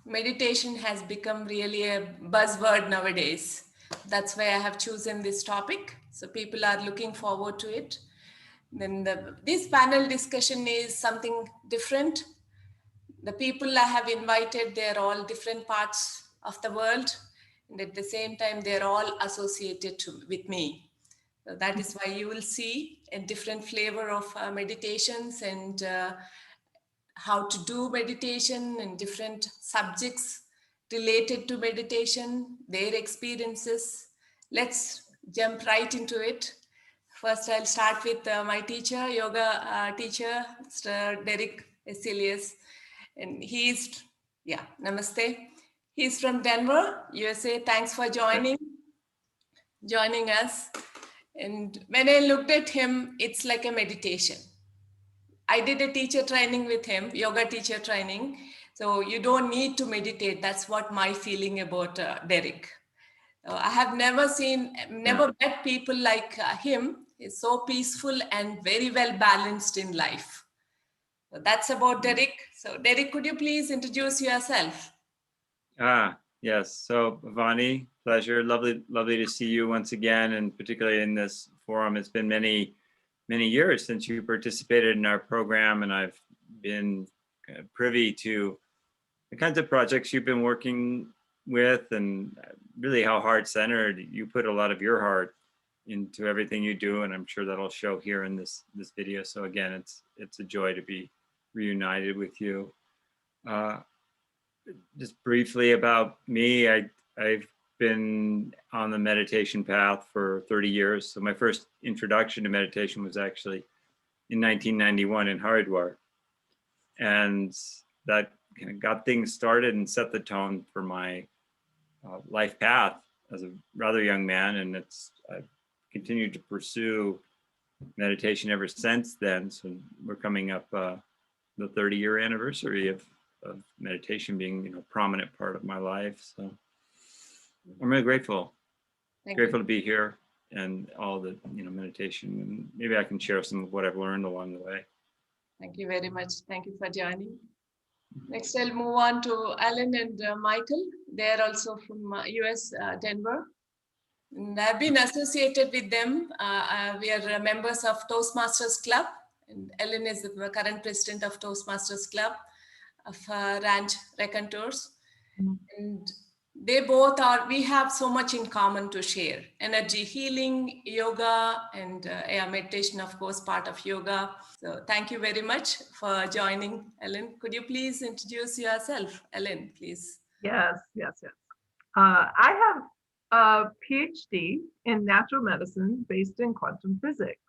Meditation has become really a buzzword nowadays. That's why I have chosen this topic. So people are looking forward to it. Then this panel discussion is something different. The people I have invited, they're all different parts of the world. And at the same time, they're all associated with me. So that is why you will see a different flavor of meditations and how to do meditation and different subjects related to meditation, their experiences. Let's jump right into it. First, I'll start with my teacher, yoga teacher, Mr. Derek Esilius. And he's, namaste. He's from Denver, USA. Thanks for joining us. And when I looked at him, it's like a meditation. I did a teacher training with him, yoga teacher training. So you don't need to meditate. That's what my feeling about Derek. I have never met people like him. He's so peaceful and very well balanced in life. So that's about Derek. So Derek, could you please introduce yourself? Yes. So Bhavani, pleasure. Lovely to see you once again, and particularly in this forum. It's been many years since you participated in our program, and I've been privy to the kinds of projects you've been working with, and really how heart-centered you put a lot of your heart into everything you do, and I'm sure that'll show here in this video. So again, it's a joy to be reunited with you. Just briefly about me, I've been on the meditation path for 30 years. So my first introduction to meditation was actually in 1991 in Haridwar. And that kind of got things started and set the tone for my life path as a rather young man. And I've continued to pursue meditation ever since then. So we're coming up the 30-year anniversary of meditation being a prominent part of my life. So I'm really grateful. Grateful to be here and all the meditation, and maybe I can share some of what I've learned along the way. Thank you very much. Thank you for joining. Next, I'll move on to Alan and Michael. They're also from US, Denver. And I've been associated with them. We are members of Toastmasters Club, and Ellen is the current president of Toastmasters Club of Ranch Raconteurs. And they both we have so much in common to share. Energy healing, yoga, and meditation, of course, part of yoga. So thank you very much for joining, Ellen. Could you please introduce yourself, Ellen, please? Yes. I have a PhD in natural medicine based in quantum physics.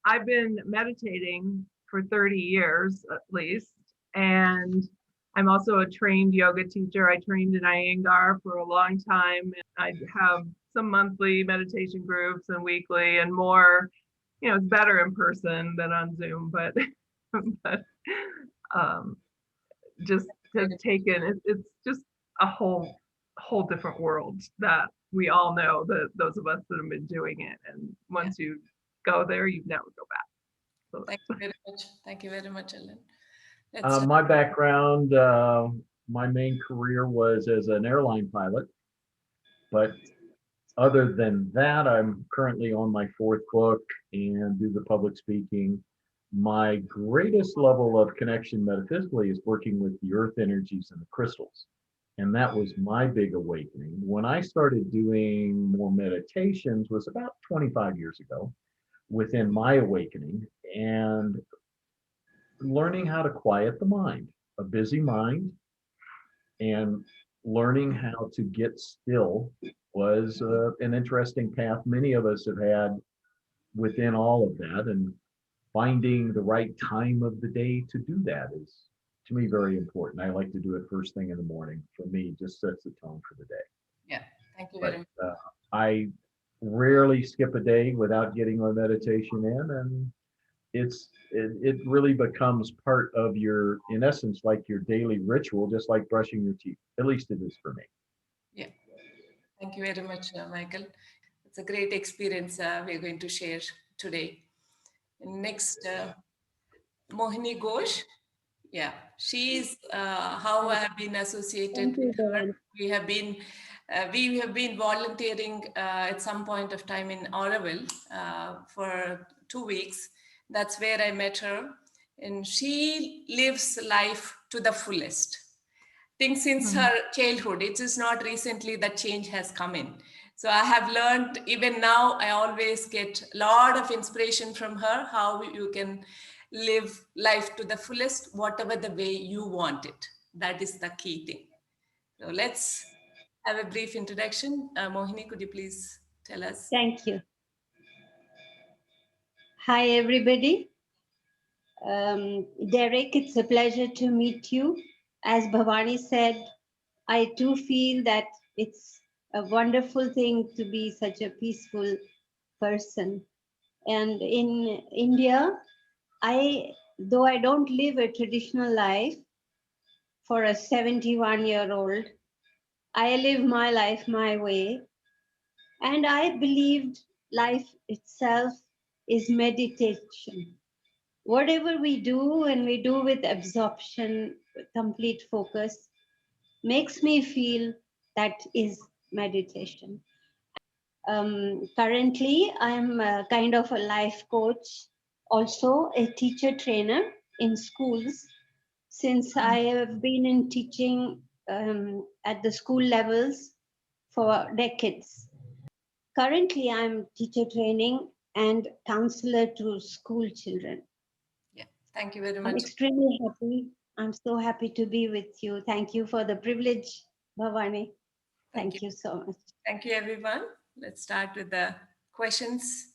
I've been meditating for 30 years at least, and I'm also a trained yoga teacher. I trained in Iyengar for a long time. I have some monthly meditation groups and weekly and more. It's better in person than on Zoom, but just to take in, it's just a whole different world that we all know, that those of us that have been doing it. And once you go there, you never go back. So thank you very much. Thank you very much, Ellen. My background, my main career was as an airline pilot, but other than that, I'm currently on my 4th book and do the public speaking. My greatest level of connection metaphysically is working with the earth energies and the crystals. And that was my big awakening. When I started doing more meditations was about 25 years ago within my awakening, and learning how to quiet the mind, a busy mind, and learning how to get still was an interesting path many of us have had within all of that, and finding the right time of the day to do that is, to me, very important. I like to do it first thing in the morning. For me, just sets the tone for the day. Yeah, thank you very much. I rarely skip a day without getting my meditation in, and it really becomes part of your, in essence, like your daily ritual, just like brushing your teeth. At least it is for me. Yeah. Thank you very much, Michael. It's a great experience we're going to share today. And next, Mohini Ghosh. Yeah, she's how I have been associated Thank with you, her. Bhavani. We have been volunteering at some point of time in Oroville for 2 weeks. That's where I met her, and she lives life to the fullest. Think since her childhood. It is not recently that change has come in. So I have learned, even now, I always get a lot of inspiration from her, how you can live life to the fullest, whatever the way you want it. That is the key thing. So let's have a brief introduction. Mohini, could you please tell us? Thank you. Hi, everybody. Derek, it's a pleasure to meet you. As Bhavani said, I too feel that it's a wonderful thing to be such a peaceful person. And in India, though I don't live a traditional life for a 71-year-old, I live my life my way. And I believed life itself is meditation. Whatever we do, and we do with absorption, complete focus, makes me feel that is meditation. Currently, I'm kind of a life coach, also a teacher trainer in schools. Since I have been in teaching at the school levels for decades. Currently, I'm teacher training and counselor to school children. Yeah, thank you very I'm much. extremely happy. I'm so happy to be with you. Thank you for the privilege, Bhavani. Thank you so much. Thank you, everyone. Let's start with the questions.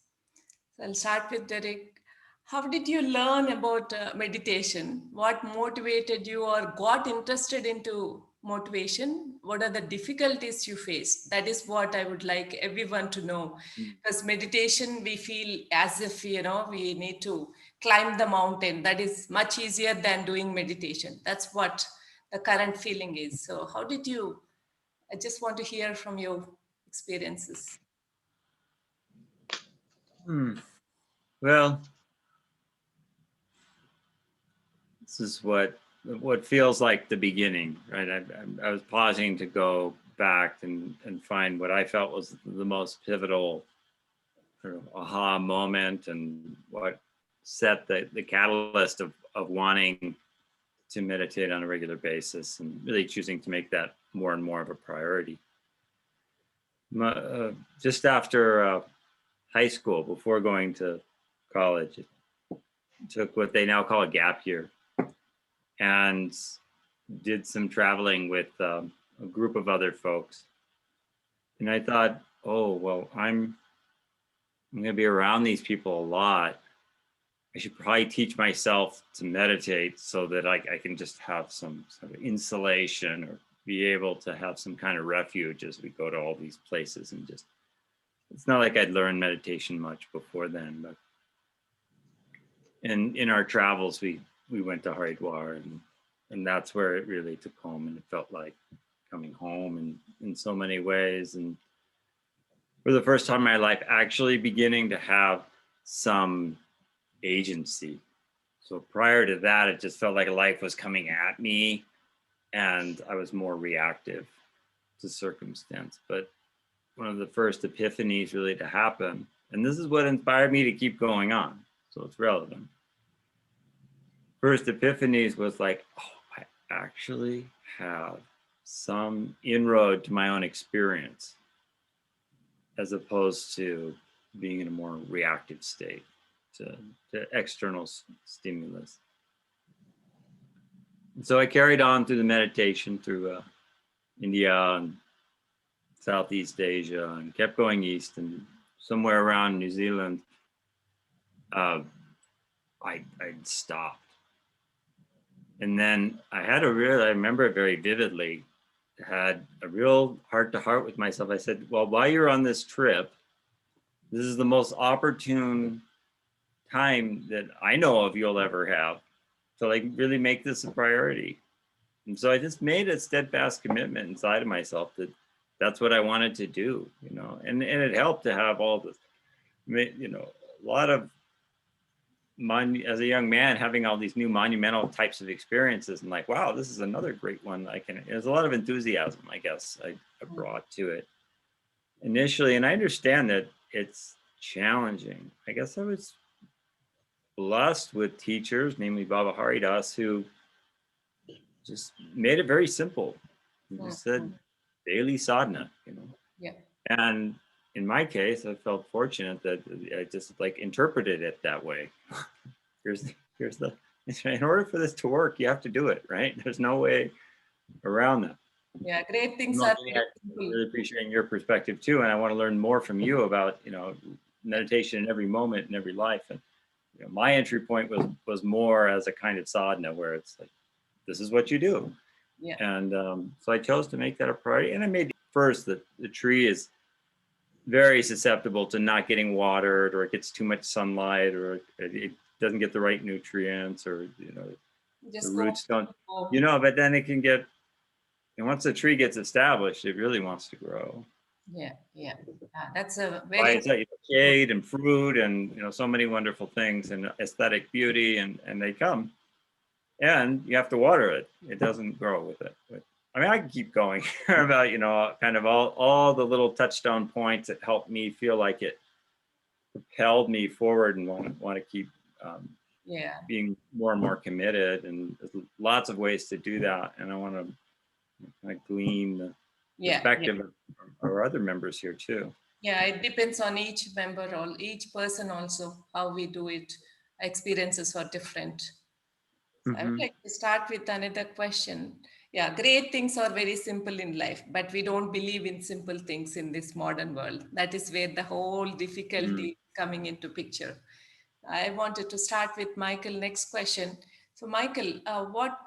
So I'll start with Derek. How did you learn about meditation? What motivated you or got interested into motivation? What are the difficulties you faced? That is what I would like everyone to know. Because meditation, we feel as if, we need to climb the mountain. That is much easier than doing meditation. That's what the current feeling is. So how did you, I just want to hear from your experiences. Well, this is what feels like the beginning, right? I was pausing to go back and find what I felt was the most pivotal sort of aha moment, and what set the catalyst of wanting to meditate on a regular basis, and really choosing to make that more and more of a priority. Just after high school, before going to college, took what they now call a gap year, and did some traveling with a group of other folks. And I thought, oh, well, I'm going to be around these people a lot. I should probably teach myself to meditate so that I can just have some sort of insulation, or be able to have some kind of refuge as we go to all these places. And just, it's not like I'd learned meditation much before then, but in our travels, we went to Haridwar, and that's where it really took home, and it felt like coming home in so many ways. And for the first time in my life, actually beginning to have some agency. So prior to that, it just felt like life was coming at me, and I was more reactive to circumstance. But one of the first epiphanies really to happen, and this is what inspired me to keep going on, so it's relevant. First epiphanies was like, oh, I actually have some inroad to my own experience, as opposed to being in a more reactive state to external stimulus. And so I carried on through the meditation through India and Southeast Asia, and kept going east, and somewhere around New Zealand, I stopped. And then I remember it very vividly, had a real heart-to-heart with myself. I said, well, while you're on this trip, this is the most opportune time that I know of you'll ever have to like really make this a priority. And so I just made a steadfast commitment inside of myself that that's what I wanted to do, and it helped to have all this, a lot of as a young man, having all these new monumental types of experiences, and like, wow, this is another great one. There's a lot of enthusiasm, I guess, I brought to it initially. And I understand that it's challenging. I guess I was blessed with teachers, namely Baba Haridas, who just made it very simple. He just said daily sadhana, Yeah. And in my case, I felt fortunate that I just like interpreted it that way. here's the in order for this to work, you have to do it, right? There's no way around that. Yeah, great things I'm are really appreciating your perspective too, and I want to learn more from you about meditation in every moment in every life. And my entry point was more as a kind of sadhana, where it's like, this is what you do. Yeah. And so I chose to make that a priority. And I made first that the tree is very susceptible to not getting watered, or it gets too much sunlight, or it doesn't get the right nutrients, or Just the roots don't, but then it can get, and once the tree gets established, it really wants to grow. Yeah. That's a Why very it's shade and fruit and so many wonderful things and aesthetic beauty, and they come, and you have to water it. It doesn't grow with it. But, I mean, I can keep going about kind of all the little touchstone points that helped me feel like it propelled me forward and want to keep being more and more committed. And there's lots of ways to do that, and I want to kind of glean the perspective of our other members here too. Yeah, it depends on each member or each person also, how we do it. Experiences are different. So I would like to start with another question. Yeah, great things are very simple in life, but we don't believe in simple things in this modern world. That is where the whole difficulty is coming into picture. I wanted to start with Michael. Next question. So, Michael, what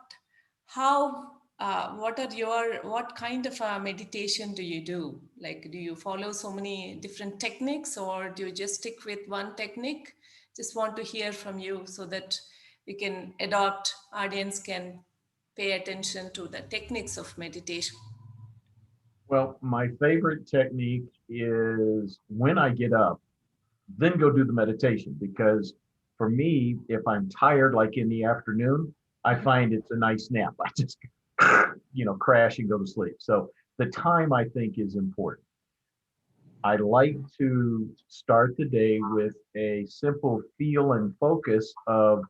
kind of meditation do you do? Like, do you follow so many different techniques, or do you just stick with one technique? Just want to hear from you so that we can adopt, audience can pay attention to the techniques of meditation. Well, my favorite technique is when I get up, then go do the meditation. Because for me, if I'm tired, like in the afternoon, I find it's a nice nap. I just, crash and go to sleep. So the time, I think, is important. I like to start the day with a simple feel and focus of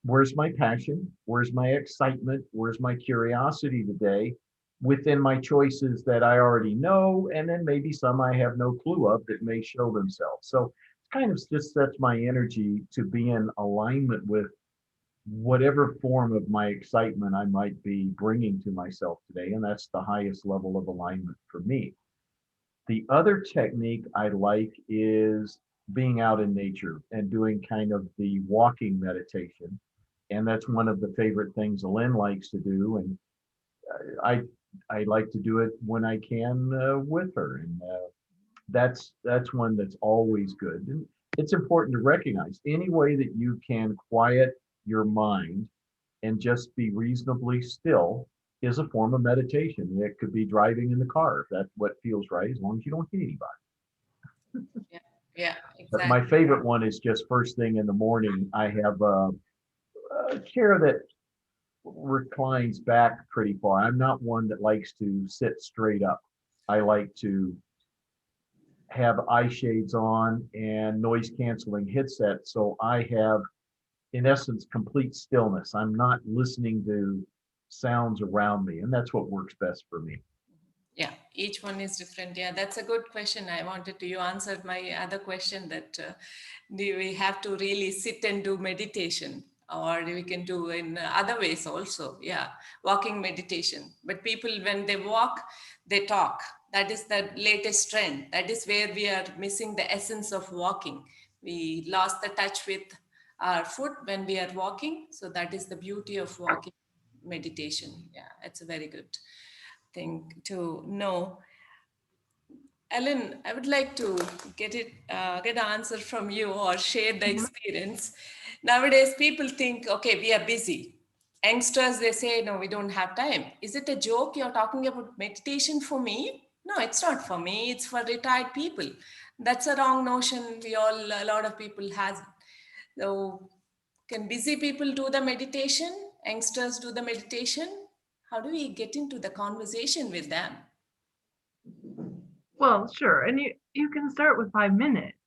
where's my passion, where's my excitement, where's my curiosity today, within my choices that I already know, and then maybe some I have no clue of that may show themselves. So it kind of just sets my energy to be in alignment with whatever form of my excitement I might be bringing to myself today. And that's the highest level of alignment for me. The other technique I like is being out in nature and doing kind of the walking meditation. And that's one of the favorite things Lynn likes to do. And I like to do it when I can with her. And that's one that's always good. And it's important to recognize any way that you can quiet your mind and just be reasonably still is a form of meditation. It could be driving in the car, if that's what feels right, as long as you don't hit anybody. Yeah, exactly. But my favorite one is just first thing in the morning. I have a chair that reclines back pretty far. I'm not one that likes to sit straight up. I like to have eye shades on and noise canceling headset. So I have, in essence, complete stillness. I'm not listening to sounds around me. And that's what works best for me. Yeah, each one is different. Yeah, that's a good question. You answered my other question that do we have to really sit and do meditation, or we can do in other ways also. Yeah, walking meditation. But people, when they walk, they talk. That is the latest trend. That is where we are missing the essence of walking. We lost the touch with our foot when we are walking. So that is the beauty of walking meditation. Yeah, it's a very good thing to know. Ellen, I would like to get an answer from you or share the experience. Nowadays, people think, okay, we are busy. Youngsters, they say, no, we don't have time. Is it a joke you're talking about meditation for me? No, it's not for me. It's for retired people. That's a wrong notion. A lot of people has. So Can busy people do the meditation? Youngsters do the meditation? How do we get into the conversation with them? Well, sure. And you can start with 5 minutes.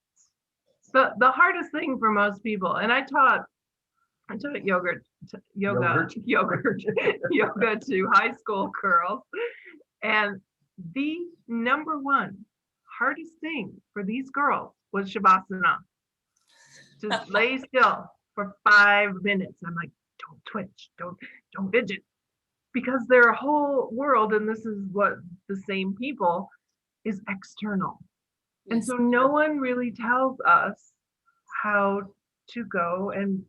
The hardest thing for most people, and I taught yoga to high school girls. And the number one hardest thing for these girls was Shavasana. To lay still for 5 minutes. I'm like, don't twitch, don't fidget. Because their whole world, and this is what the same people, is external. Yes. And so no one really tells us how to go and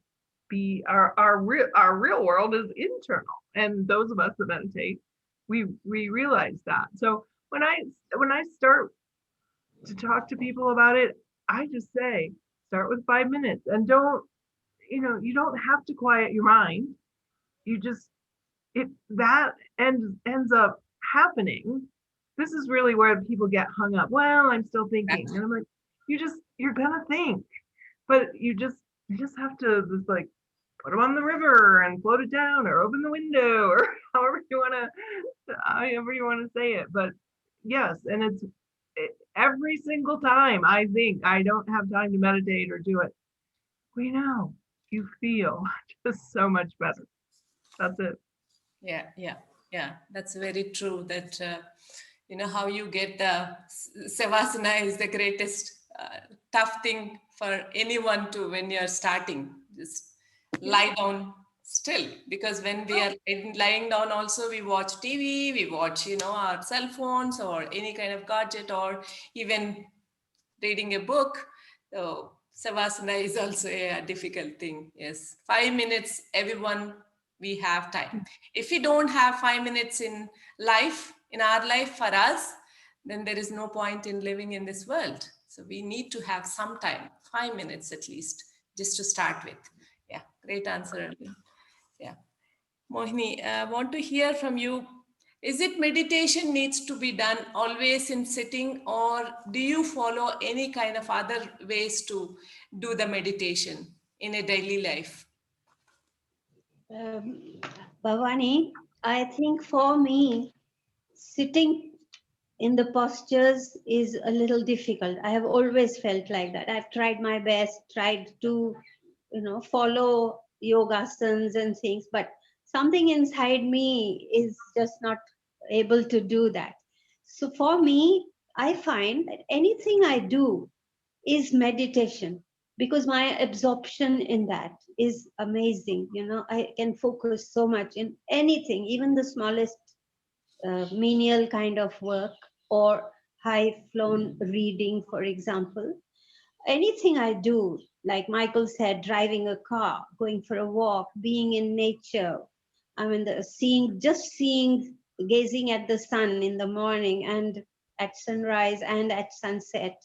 be our real world is internal. And those of us that meditate, we realize that. So when I start to talk to people about it, I just say, start with 5 minutes, and you don't have to quiet your mind. You just, if that ends up happening, this is really where people get hung up. Well, I'm still thinking. And I'm like, you're gonna think, but you just have to just like put them on the river and float it down, or open the window, or however you want to say it. But yes, and every single time I think I don't have time to meditate or do it, we know you feel just so much better. That's it. Yeah. That's very true. That how you get the savasana is the greatest tough thing for anyone to when you're starting. Just lie down still, because when we are lying down also, we watch TV, we watch our cell phones or any kind of gadget, or even reading a book. So savasana is also a difficult thing. Yes, 5 minutes, everyone, we have time. If we don't have 5 minutes in our life for us, then there is no point in living in this world. So we need to have some time, 5 minutes at least, just to start with. Yeah, great answer. Yeah. Mohini, I want to hear from you. Is it meditation needs to be done always in sitting, or do you follow any kind of other ways to do the meditation in a daily life? Bhavani, I think for me, sitting in the postures is a little difficult. I have always felt like that. I've tried my best, tried to, follow yogasanas and things, but something inside me is just not able to do that. So for me, I find that anything I do is meditation, because my absorption in that is amazing. I can focus so much in anything, even the smallest menial kind of work, or high flown reading, for example. Anything I do, like Michael said, driving a car, going for a walk, being in nature, I mean, gazing at the sun in the morning and at sunrise and at sunset.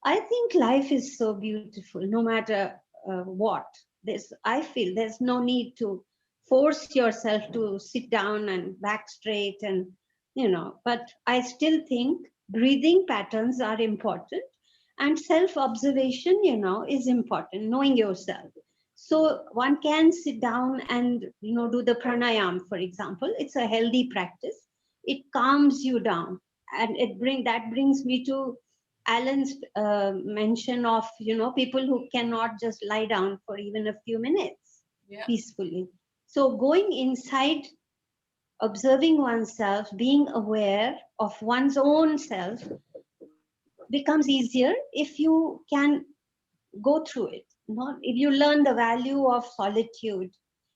I think life is so beautiful, no matter what. I feel there's no need to force yourself to sit down and back straight, and But I still think breathing patterns are important, and self-observation, is important. Knowing yourself. So one can sit down and do the pranayam, for example. It's a healthy practice. It calms you down, and that brings me to Alan's mention of people who cannot just lie down for even a few minutes peacefully. So going inside, observing oneself, being aware of one's own self becomes easier if you can go through it. Not if you learn the value of solitude,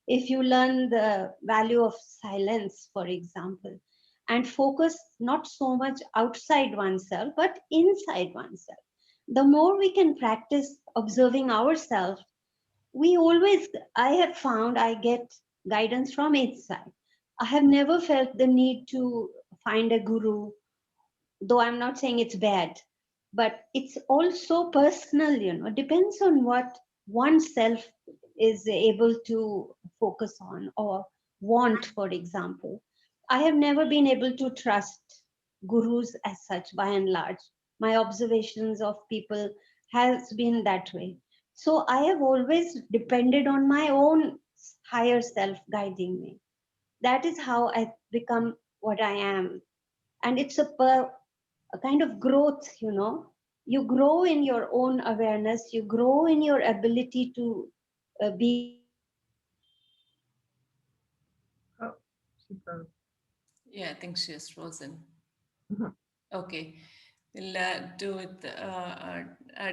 if you learn the value of silence, for example, and focus not so much outside oneself, but inside oneself. The more we can practice observing ourselves, I have found I get guidance from inside. I have never felt the need to find a guru, though I'm not saying it's bad, but it's also personal, depends on what oneself is able to focus on or want, for example. I have never been able to trust gurus as such, by and large. My observations of people has been that way. So I have always depended on my own higher self guiding me. That is how I become what I am. And it's a kind of growth, you know. You grow in your own awareness, you grow in your ability to be. Oh, she froze. Yeah, I think she is frozen. Mhm. Okay, we'll do it,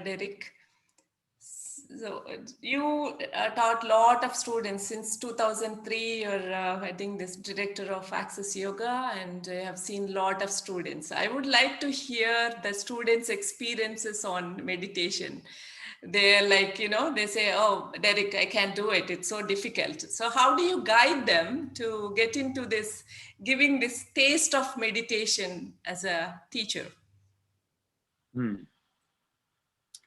Derek. So you taught lot of students since 2003. You're, I think, this director of Access Yoga, and I have seen lot of students. I would like to hear the students' experiences on meditation. They're like, you know, they say, "Oh, Derek, I can't do it. It's so difficult." So how do you guide them to get into this, giving this taste of meditation as a teacher? Hmm.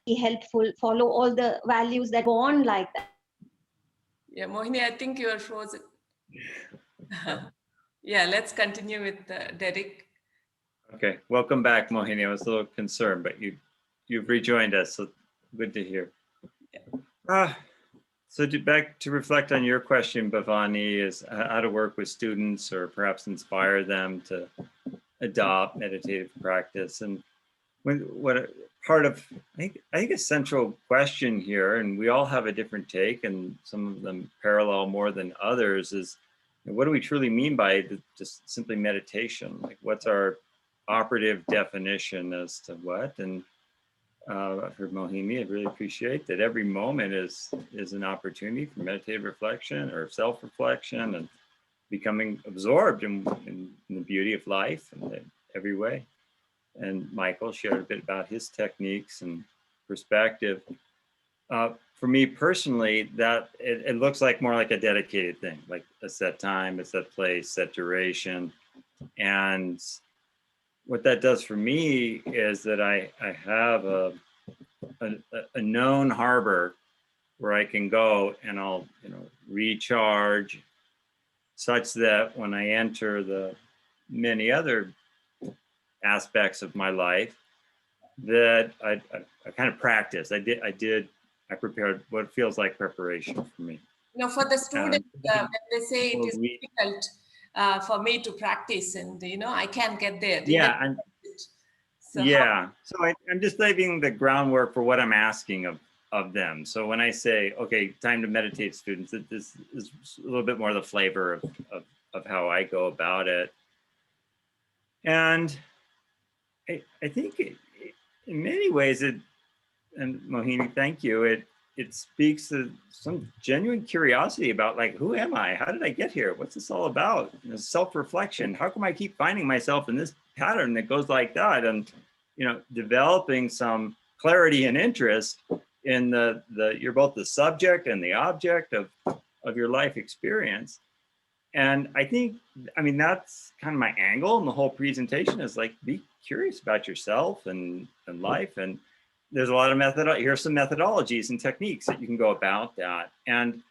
Helpful, follow all the values that born like that. Yeah, Mohini, I think you are frozen. Yeah, let's continue with Derek. Okay, welcome back, Mohini. I was a little concerned, but you've rejoined us, so good to hear. So back to reflect on your question, Bhavani, is how to work with students or perhaps inspire them to adopt meditative practice. And what part of, I think a central question here, and we all have a different take, and some of them parallel more than others, is what do we truly mean by just simply meditation? Like, what's our operative definition as to what? And I've heard Mohini, I really appreciate that every moment is an opportunity for meditative reflection or self-reflection and becoming absorbed in the beauty of life in every way. And Michael shared a bit about his techniques and perspective. For me personally, that it looks like more like a dedicated thing, like a set time, a set place, set duration. And what that does for me is that I have a known harbor where I can go and I'll, recharge such that when I enter the many other aspects of my life, that I kind of practice. I prepared what feels like preparation for me. You know, for the students, when they say it Well, is difficult for me to practice, and you know, I can't get there. yeah, and So how, yeah. So I'm just laying the groundwork for what I'm asking of them. So when I say, okay, time to meditate, students, this is a little bit more the flavor of how I go about it. And I think in many ways and Mohini, thank you. It speaks to some genuine curiosity about, like, who am I? How did I get here? What's this all about? Self-reflection. How come I keep finding myself in this pattern that goes like that? And developing some clarity and interest in the you're both the subject and the object of your life experience. And I mean, that's kind of my angle in the whole presentation, is like, be curious about yourself and life. And there's a lot of here's some methodologies and techniques that you can go about that. And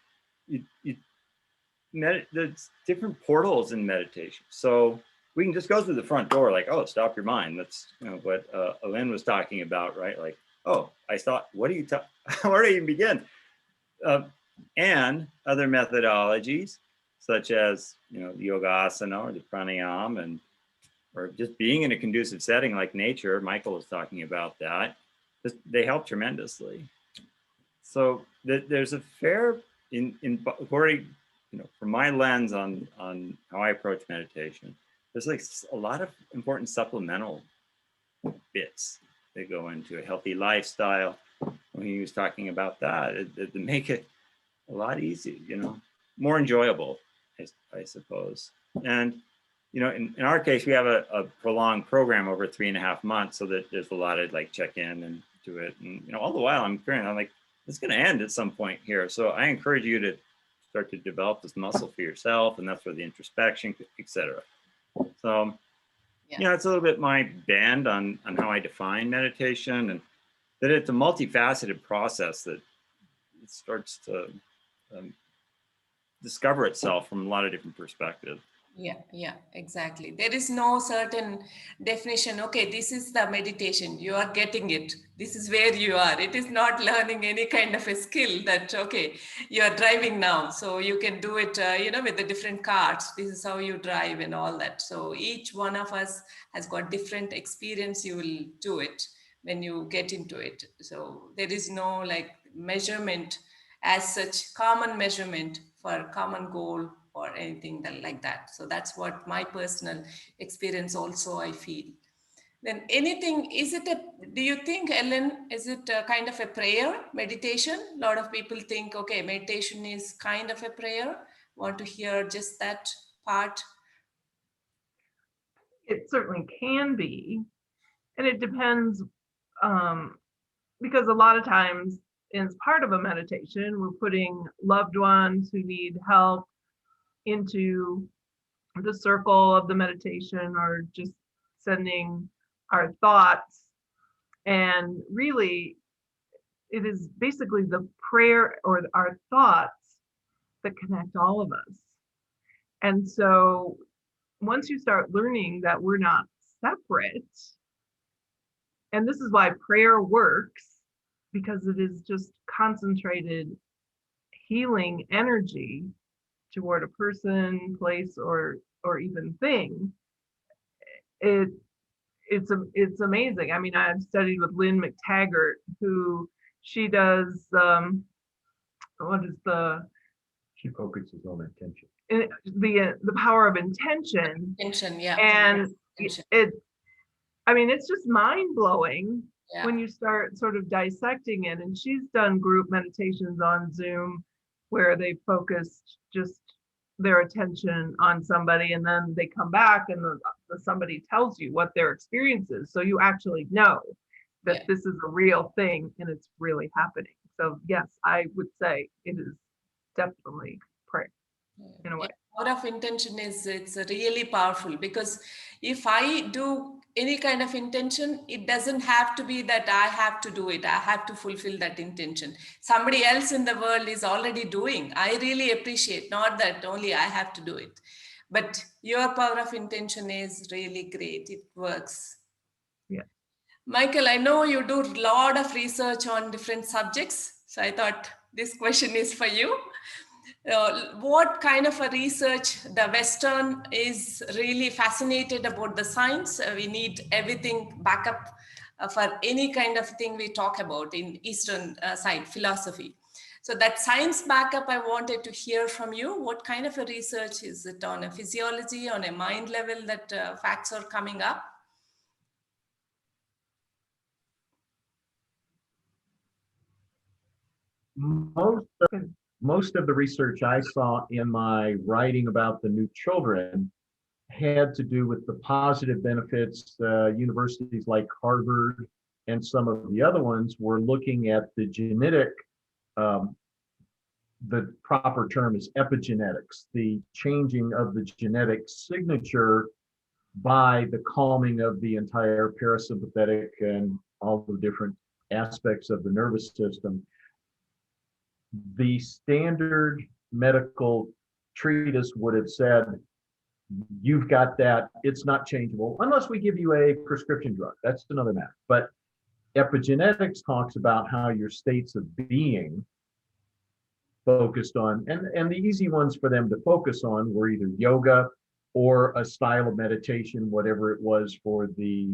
there's different portals in meditation. So we can just go through the front door, like, oh, stop your mind. That's what Elaine was talking about, right? Like, oh, I thought, what do you talk? Where do you even begin? And other methodologies, such as the yoga asana or the pranayama, or just being in a conducive setting like nature. Michael was talking about that. They help tremendously. So there's a fair according, from my lens on how I approach meditation, there's like a lot of important supplemental bits that go into a healthy lifestyle. When he was talking about that, to make it a lot easier, more enjoyable, I suppose. And in our case, we have a prolonged program over 3.5 months, so that there's a lot of like check in and do it. And all the while I'm like, it's going to end at some point here. So I encourage you to start to develop this muscle for yourself, and that's where the introspection, etc. So it's a little bit my bend on how I define meditation, and that it's a multifaceted process that it starts to discover itself from a lot of different perspectives. Yeah, exactly. There is no certain definition. Okay, this is the meditation. You are getting it. This is where you are. It is not learning any kind of a skill that, okay, you are driving now. So you can do it, with the different carts. This is how you drive and all that. So each one of us has got different experience. You will do it when you get into it. So there is no like measurement as such, common measurement for common goal or anything like that. So that's what my personal experience also I feel. Then anything, do you think, Ellen, is it a kind of a prayer, meditation? A lot of people think, okay, meditation is kind of a prayer. Want to hear just that part? It certainly can be, and it depends, um, because a lot of times as part of a meditation, we're putting loved ones who need help into the circle of the meditation, or just sending our thoughts. And really, it is basically the prayer or our thoughts that connect all of us. And so once you start learning that we're not separate, and this is why prayer works, because it is just concentrated healing energy toward a person, place, or even thing. It's amazing. I mean, I've studied with Lynn McTaggart, who she does what is the She focuses on intention. the power of intention, Intention, yeah. and Intention. I mean, it's just mind blowing Yeah. when you start sort of dissecting it. And she's done group meditations on Zoom where they focused just their attention on somebody, and then they come back and somebody tells you what their experience is. So you actually know that Yeah. this is a real thing and it's really happening. So yes, I would say it is definitely prayer in a way. Power of intention it's really powerful, because if I do any kind of intention, it doesn't have to be that I have to do it. I have to fulfill that intention. Somebody else in the world is already doing. I really appreciate, not that only I have to do it. But your power of intention is really great. It works. Yeah. Michael, I know you do a lot of research on different subjects. So I thought this question is for you. What kind of a research the Western is really fascinated about the science? We need everything backup for any kind of thing we talk about in Eastern side philosophy. So that science backup, I wanted to hear from you. What kind of a research is it on a physiology, on a mind level that facts are coming up? Most of the research I saw in my writing about the new children had to do with the positive benefits. Universities like Harvard and some of the other ones were looking at the genetic, um, the proper term is epigenetics, the changing of the genetic signature by the calming of the entire parasympathetic and all the different aspects of the nervous system. The standard medical treatise would have said, you've got that, it's not changeable unless we give you a prescription drug. That's another matter. But epigenetics talks about how your states of being focused on, and the easy ones for them to focus on were either yoga or a style of meditation, whatever it was for the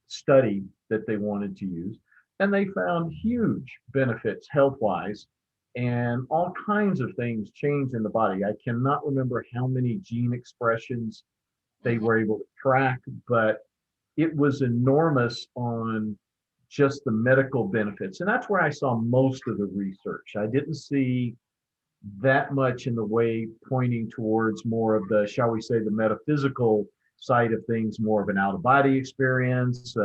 study that they wanted to use. And they found huge benefits health-wise, and all kinds of things change in the body. I cannot remember how many gene expressions they were able to track, but it was enormous on just the medical benefits. And that's where I saw most of the research. I didn't see that much in the way pointing towards more of the, shall we say, the metaphysical side of things, more of an out-of-body experience.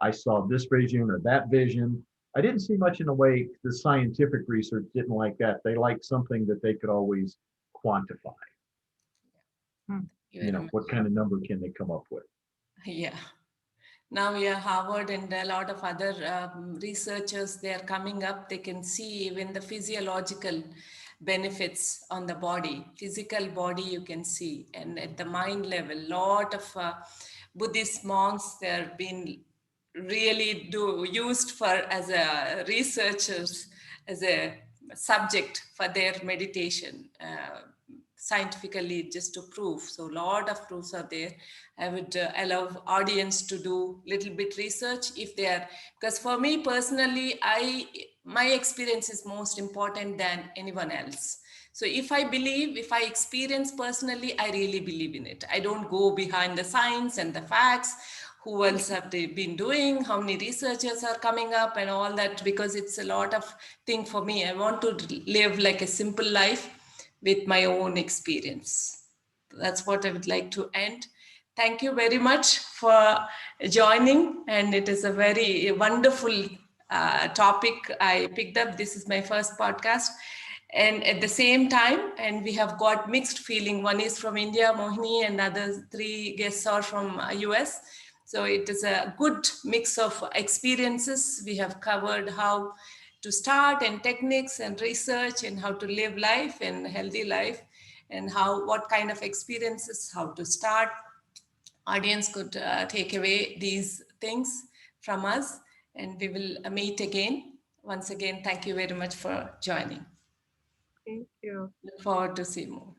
I saw this vision or that vision. I didn't see much in the way the scientific research didn't like that. They liked something that they could always quantify. You know, what kind of number can they come up with? Yeah. Now, yeah, Harvard and a lot of other researchers, they are coming up. They can see even the physiological benefits on the body, physical body you can see, and at the mind level, lot of Buddhist monks, they're been really used for as a researchers, as a subject for their meditation, scientifically, just to prove. So a lot of proofs are there. I would allow audience to do little bit research if they are, because for me personally, my experience is most important than anyone else. So if I believe, if I experience personally, I really believe in it. I don't go behind the science and the facts, who else have they been doing, how many researchers are coming up and all that, because it's a lot of thing for me. I want to live like a simple life with my own experience. That's what I would like to end. Thank you very much for joining, and it is a very wonderful topic I picked up. This is my first podcast, and at the same time, and we have got mixed feeling. One is from India, Mohini, and other three guests are from US. So it is a good mix of experiences. We have covered how to start and techniques and research and how to live life and healthy life, and what kind of experiences, how to start. Audience could take away these things from us, and we will meet again. Once again, thank you very much for joining. Thank you. Look forward to see more.